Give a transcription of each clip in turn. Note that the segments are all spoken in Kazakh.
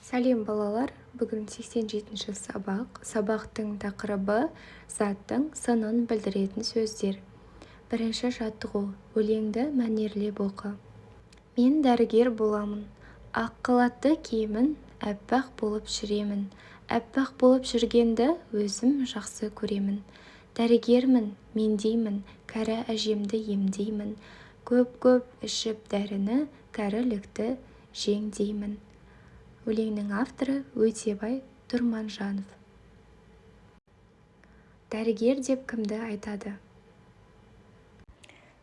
Сәлем балалар, бүгін 87-ші сабақ. Сабақтың тақырыбы заттың сынын білдіретін сөздер. Бірінші жаттығу, өлеңді мәнерлеп оқы. Мен дәрігер боламын. Ақ халатты киемін, әппақ болып жүремін. Әппақ болып жүргенді өзім жақсы көремін. Дәрігермін, мен деймін, кәрі әжемді емдеймін. Көп ішіп дәріні, кәрілікті жеңдеймін. Өлеңнің авторы Өтебай Тұрманжанов. Дәрігер деп кімді айтады?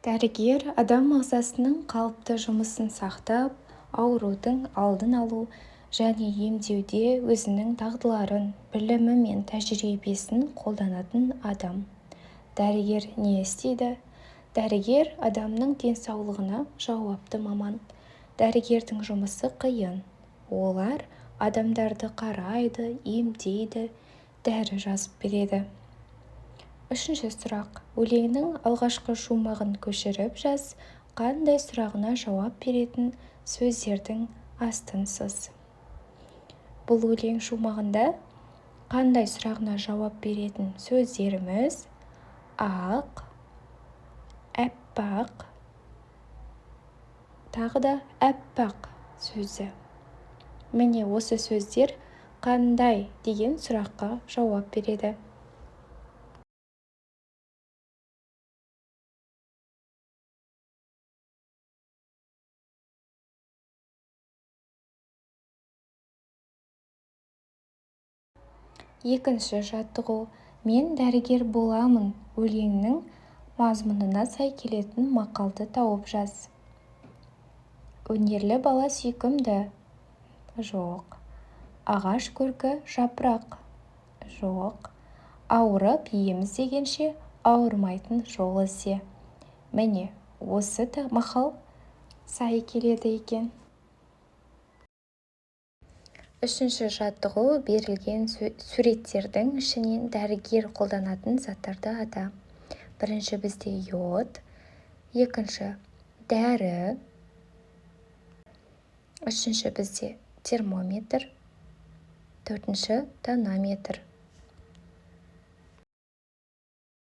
Дәрігер адам ағзасының қалыпты жұмысын сақтап, аурудың алдын алу және емдеуде өзінің дағдыларын, білімі мен тәжірибесін қолданатын адам. Дәрігер не істейді? Дәрігер адамның денсаулығына жауапты маман. Дәрігердің жұмысы қиын. Олар адамдарды қарайды, емдейді, дәрі жазып береді. Үшінші сұрақ. Өлеңнің алғашқы шумағын көшіріп жаз. Қандай сұрағына жауап беретін сөздердің астын сыз. Бұл өлең шумағында қандай сұрағына жауап беретін сөздеріміз ақ, әппақ, тағы да әппақ сөзі. Міне осы сөздер қандай деген сұраққа жауап береді. Екінші жаттығу. Мен дәрігер боламын өлеңнің мазмұнына сай келетін мақалды тауып жаз. Өнерлі бала сүйкімді? Жоқ. Ағаш көркі жапырақ? Жоқ. Ауырып ем іздегенше ауырмайтын жол ізде. Міне, осы мақал сай келеді екен. Үшінші жаттығу. Берілген суреттердің ішінен дәрігер қолданатын заттарды ата. Бірінші бізде йод, екінші дәрі, үшінші бізде термометр, төртінші тонометр.